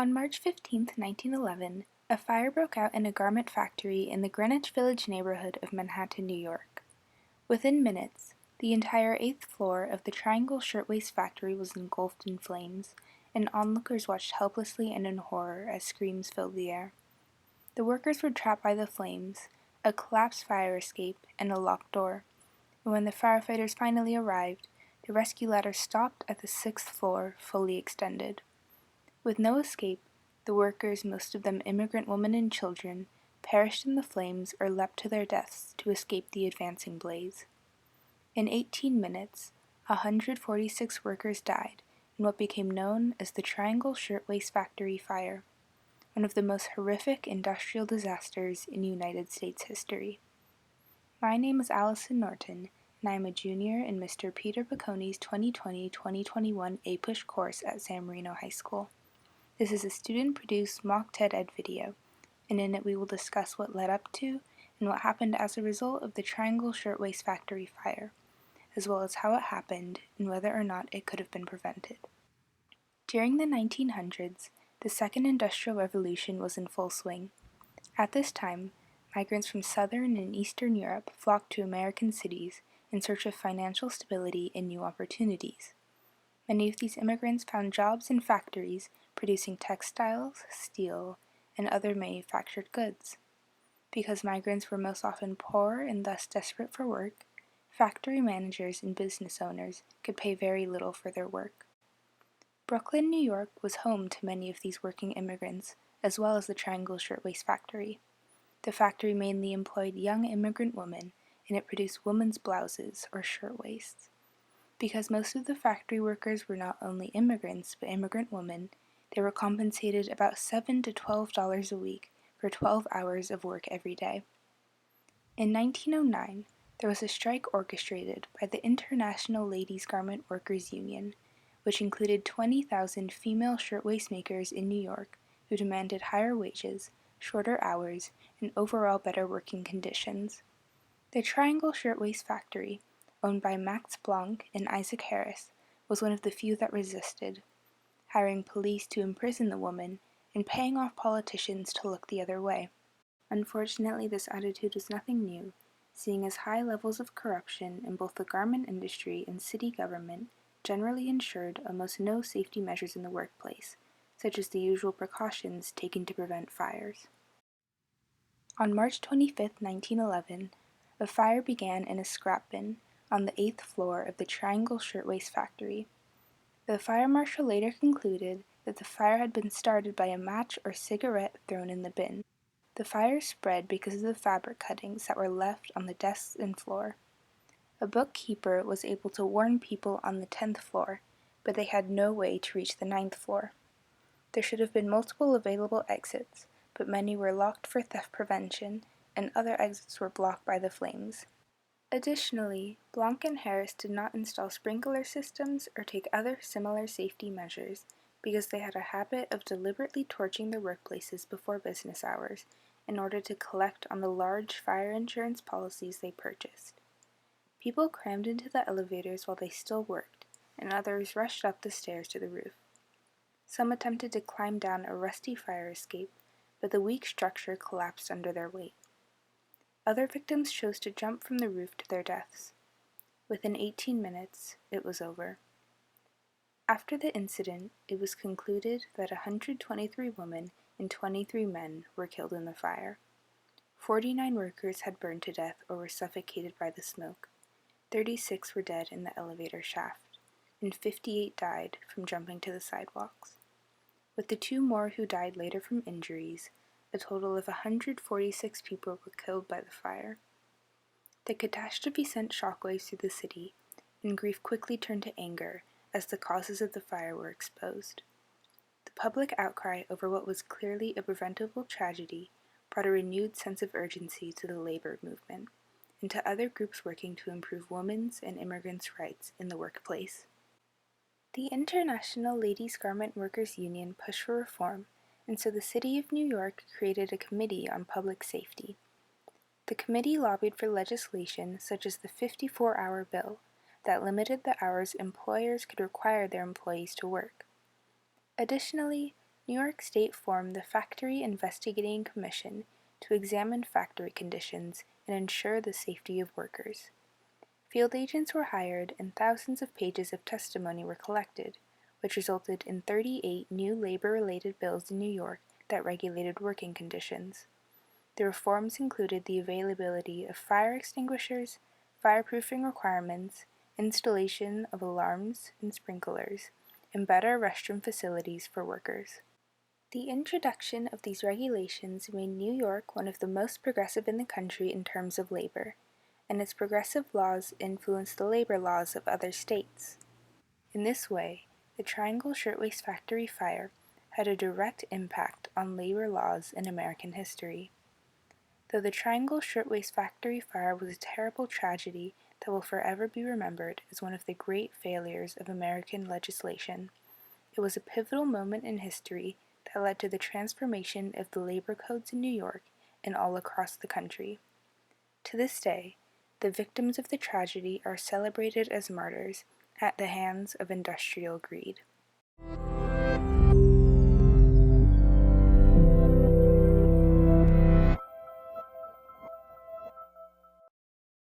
On March 15, 1911, a fire broke out in a garment factory in the Greenwich Village neighborhood of Manhattan, New York. Within minutes, the entire 8th floor of the Triangle Shirtwaist factory was engulfed in flames, and onlookers watched helplessly and in horror as screams filled the air. The workers were trapped by the flames, a collapsed fire escape, and a locked door, and when the firefighters finally arrived, the rescue ladder stopped at the 6th floor, fully extended. With no escape, the workers, most of them immigrant women and children, perished in the flames or leapt to their deaths to escape the advancing blaze. In 18 minutes, 146 workers died in what became known as the Triangle Shirtwaist Factory Fire, one of the most horrific industrial disasters in United States history. My name is Allison Norton, and I am a junior in Mr. Peter Bocconi's 2020-2021 APUSH course at San Marino High School. This is a student-produced mock TED-Ed video, and in it we will discuss what led up to and what happened as a result of the Triangle Shirtwaist Factory fire, as well as how it happened and whether or not it could have been prevented. During the 1900s, the Second Industrial Revolution was in full swing. At this time, migrants from Southern and Eastern Europe flocked to American cities in search of financial stability and new opportunities. Many of these immigrants found jobs in factories producing textiles, steel, and other manufactured goods. Because migrants were most often poor and thus desperate for work, factory managers and business owners could pay very little for their work. Brooklyn, New York was home to many of these working immigrants, as well as the Triangle Shirtwaist Factory. The factory mainly employed young immigrant women, and it produced women's blouses, or shirtwaists. Because most of the factory workers were not only immigrants but immigrant women, they were compensated about $7 to $12 a week for 12 hours of work every day. In 1909, there was a strike orchestrated by the International Ladies Garment Workers Union, which included 20,000 female shirtwaist makers in New York who demanded higher wages, shorter hours, and overall better working conditions. The Triangle Shirtwaist Factory, owned by Max Blanc and Isaac Harris, was one of the few that resisted, hiring police to imprison the woman and paying off politicians to look the other way. Unfortunately, this attitude was nothing new, seeing as high levels of corruption in both the garment industry and city government generally ensured almost no safety measures in the workplace, such as the usual precautions taken to prevent fires. On March 25, 1911, a fire began in a scrap bin on the 8th floor of the Triangle Shirtwaist Factory. The fire marshal later concluded that the fire had been started by a match or cigarette thrown in the bin. The fire spread because of the fabric cuttings that were left on the desks and floor. A bookkeeper was able to warn people on the 10th floor, but they had no way to reach the 9th floor. There should have been multiple available exits, but many were locked for theft prevention, and other exits were blocked by the flames. Additionally, Blanc and Harris did not install sprinkler systems or take other similar safety measures because they had a habit of deliberately torching their workplaces before business hours in order to collect on the large fire insurance policies they purchased. People crammed into the elevators while they still worked, and others rushed up the stairs to the roof. Some attempted to climb down a rusty fire escape, but the weak structure collapsed under their weight. Other victims chose to jump from the roof to their deaths. Within 18 minutes, it was over. After the incident, it was concluded that 123 women and 23 men were killed in the fire. 49 workers had burned to death or were suffocated by the smoke. 36 were dead in the elevator shaft, and 58 died from jumping to the sidewalks. With the 2 more who died later from injuries, a total of 146 people were killed by the fire. The catastrophe sent shockwaves through the city, and grief quickly turned to anger as the causes of the fire were exposed. The public outcry over what was clearly a preventable tragedy brought a renewed sense of urgency to the labor movement, and to other groups working to improve women's and immigrants' rights in the workplace. The International Ladies Garment Workers Union pushed for reform, and so the City of New York created a committee on public safety. The committee lobbied for legislation such as the 54-hour bill that limited the hours employers could require their employees to work. Additionally, New York State formed the Factory Investigating Commission to examine factory conditions and ensure the safety of workers. Field agents were hired and thousands of pages of testimony were collected, which resulted in 38 new labor-related bills in New York that regulated working conditions. The reforms included the availability of fire extinguishers, fireproofing requirements, installation of alarms and sprinklers, and better restroom facilities for workers. The introduction of these regulations made New York one of the most progressive in the country in terms of labor, and its progressive laws influenced the labor laws of other states. In this way, the Triangle Shirtwaist Factory fire had a direct impact on labor laws in American history. Though the Triangle Shirtwaist Factory fire was a terrible tragedy that will forever be remembered as one of the great failures of American legislation, it was a pivotal moment in history that led to the transformation of the labor codes in New York and all across the country. To this day, the victims of the tragedy are celebrated as martyrs at the hands of industrial greed.